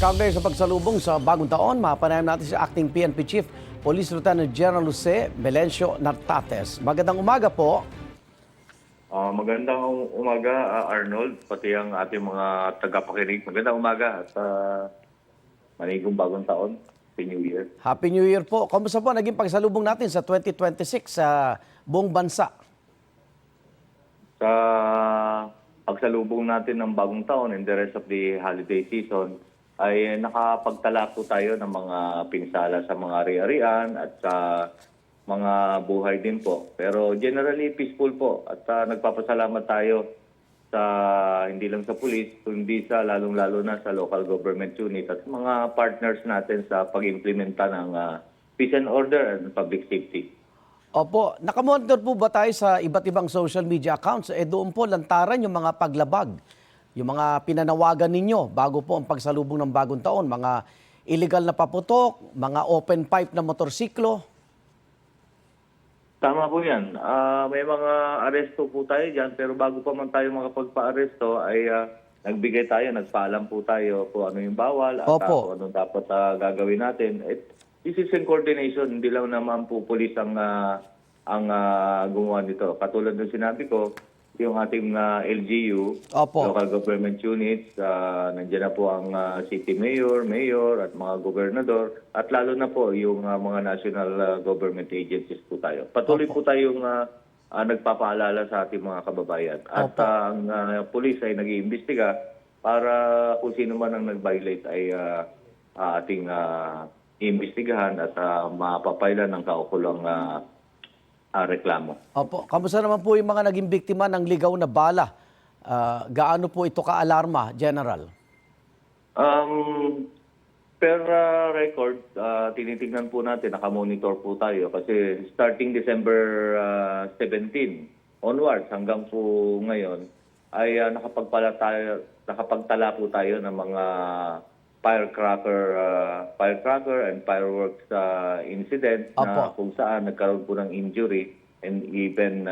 Kaugnay sa pagsalubong sa bagong taon, mapanayam natin si Acting PNP Chief Police Lieutenant General Jose Melencio Nartates. Magandang umaga po. Magandang umaga, Arnold, pati ang ating mga tagapakinig. Magandang umaga at manigong bagong taon. Happy New Year. Happy New Year po. Kamusta po naging pagsalubong natin sa 2026 sa buong bansa? Sa pagsalubong natin ng bagong taon and the rest of the holiday season, ay nakapagtala po tayo ng mga pinsala sa mga ari-arian at sa mga buhay din po. Pero generally peaceful po at nagpapasalamat tayo sa hindi lang sa police, kundi sa lalong-lalo na sa local government unit at mga partners natin sa pag-implementa ng peace and order and public safety. Opo, nakamonitor po ba tayo sa iba't ibang social media accounts? Doon po lantaran yung mga paglabag, yung mga pinanawagan ninyo bago po ang pagsalubong ng bagong taon, mga illegal na paputok, mga open pipe na motorsiklo. Tama po yan. May mga aresto po tayo dyan, pero bago pa man tayo makapagpa-aresto ay nagbigay tayo, nagpaalam po tayo kung ano yung bawal at Opo. kung ano dapat gagawin natin. This is in coordination, hindi lang naman po police ang gumawa nito. Katulad ng sinabi ko, yung ating LGU, Opo. local government units, nandiyan na po ang city mayor, at mga gobernador, at lalo na po yung mga national government agencies po tayo. Patuloy po tayong nagpapaalala sa ating mga kababayan. At ang police ay nag-iimbestiga para kung sino man ang nag-violate ay ating iimbestigahan at mapapailan ng kaukulang reklamo. Opo. Kamusta naman po yung mga naging biktima ng ligaw na bala? Gaano po ito ka-alarma, General? Per record, tinitingnan po natin, nakamonitor po tayo kasi starting December 17 onwards hanggang po ngayon ay nakapagtala po tayo ng mga firecracker and fireworks incident na kung saan nagkaroon po ng injury and even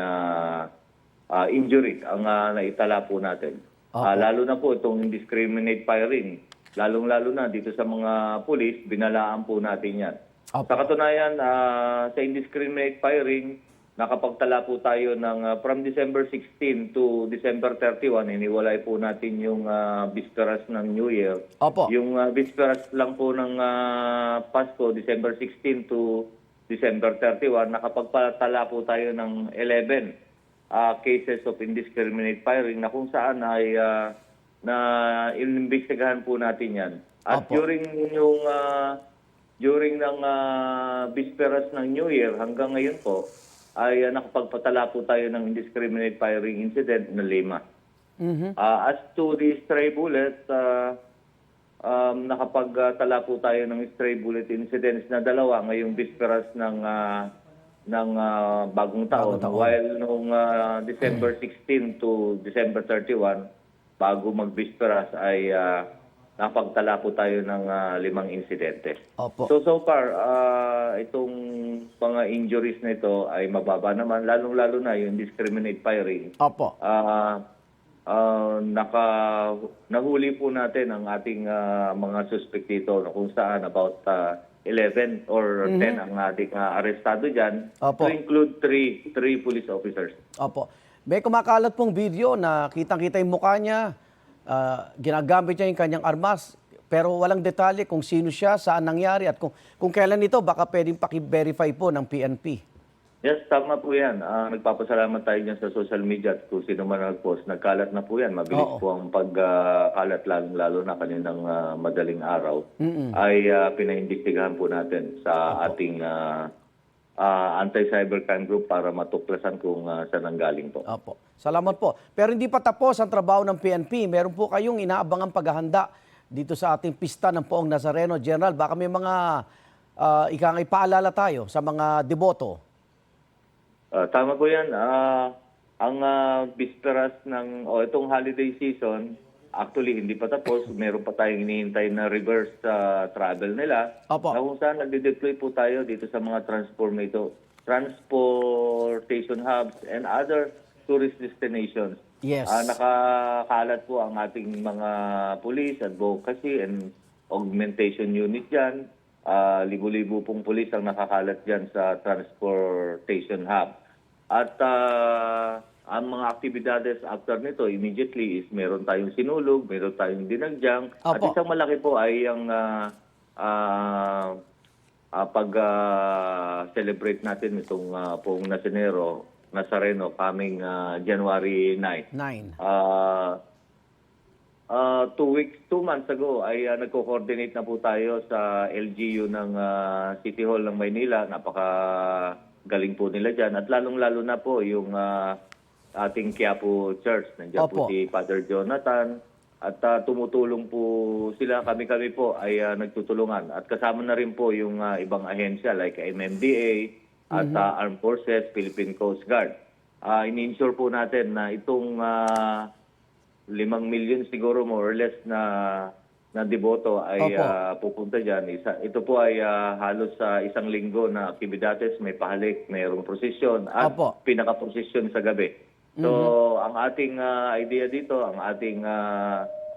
injury ang naitala po natin. Lalo na po itong indiscriminate firing, lalong-lalo na dito sa mga pulis, binalaan po natin yan. Sa katunayan, sa indiscriminate firing, nakapagtala po tayo ng from December 16 to December 31, iniwalay po natin yung bisperas ng New Year. Opo. Yung bisperas lang po ng Pasko, December 16 to December 31, nakapagtala po tayo ng 11 cases of indiscriminate firing na kung saan ay na inimbestigahan po natin yan. At during ng bisperas ng New Year hanggang ngayon po, ay nakapagpatala po tayo ng indiscriminate firing incident na 5. As to the stray bullet, nakapagtala po tayo ng stray bullet incidents na 2 ngayong bisperas ng bagong taon. While noong December 16 to December 31, bago magbisperas ay napagtala po tayo ng 5 insidente. Opo. So far, itong mga injuries na ito ay mababa naman, lalong-lalo na yung indiscriminate firing. Opo. Nahuli po natin ang ating mga suspect dito na kung saan about 11 or 10 ang ating arestado dyan, to include 3 police officers. Opo. May kumakalat pong video na kitang-kita yung mukha niya, ginagamit niya yung kanyang armas, pero walang detalye kung sino siya, saan nangyari, at kung kailan ito, baka pwedeng paki-verify po ng PNP. Yes, tama po yan. Nagpapasalamat tayo dyan sa social media at kung sino man nag-post. Nagkalat na po yan. Mabilis po ang pagkalat, lalo na kaninang madaling araw. Ay pinaimbestigahan po natin sa ating anti-cybercrime group para matuklasan kung saan ang galing po. Opo. Salamat po. Pero hindi pa tapos ang trabaho ng PNP. Meron po kayong inaabangang paghahanda dito sa ating pista ng Poong Nazareno. General, baka may mga ikangay paalala tayo sa mga deboto. Tama po yan. Ang bisperas ng itong holiday season, actually hindi pa tapos. Meron pa tayong hinihintay na reverse travel nila. Opo. Na kung saan nagde-deploy po tayo dito sa mga transportation hubs and other tourist destinations. Yes. Nakakalat po ang ating mga police, advocacy, and augmentation unit dyan. Libo-libo pong pulis ang nakakalat dyan sa transportation hub. At ang mga aktibidades after nito, immediately is meron tayong sinulog, meron tayong dinagdyang. At Opo. isang malaki po ay ang pag-celebrate natin itong Poong Nazareno coming January 9. 9. 2 months ago ay nagko-coordinate na po tayo sa LGU ng City Hall ng Maynila. Napaka-galing po nila dyan. At lalong-lalo na po yung ating Quiapo Church. Nandiyan po Opo. si Father Jonathan. At tumutulong po sila. Kami-kami po ay nagtutulungan. At kasama na rin po yung ibang ahensya like MMDA at Armed Forces, Philippine Coast Guard. In-ensure po natin na itong 5 million siguro more or less na deboto ay pupunta dyan. Ito po ay halos sa isang linggo na aktibidades, may pahalik, mayroong prosesyon at pinaka-prosesyon sa gabi. So ang ating idea dito, ang ating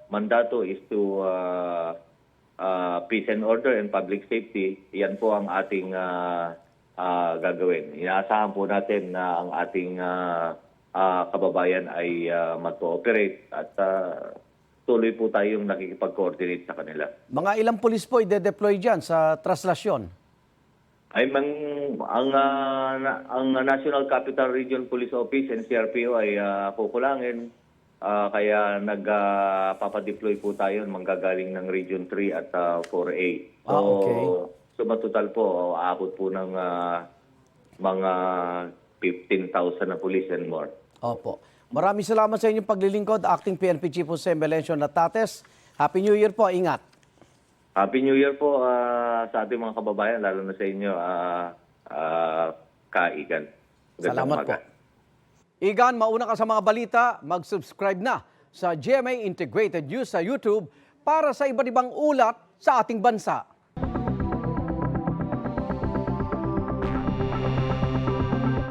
mandato is to peace and order and public safety. Yan po ang ating gagawin. Inaasahan po natin na ang ating kababayan ay mag-cooperate at tuloy po tayong nakikipag-coordinate sa kanila. Mga ilang pulis po ide-deploy dyan sa traslasyon? Ay ang National Capital Region Police Office and CRPO ay kukulangin. Kaya nagpapadeploy po tayo, manggagaling ng Region 3 at 4A. So, so matotal po, aabot po ng mga 15,000 na police and more. Opo. Maraming salamat sa inyong paglilingkod, Acting PNP Chief Jose Melencio Natates. Happy New Year po, ingat. Happy New Year po sa ating mga kababayan, lalo na sa inyo, Kaigan. Salamat po. Igan, mauna ka sa mga balita, mag-subscribe na sa GMA Integrated News sa YouTube para sa iba't ibang ulat sa ating bansa.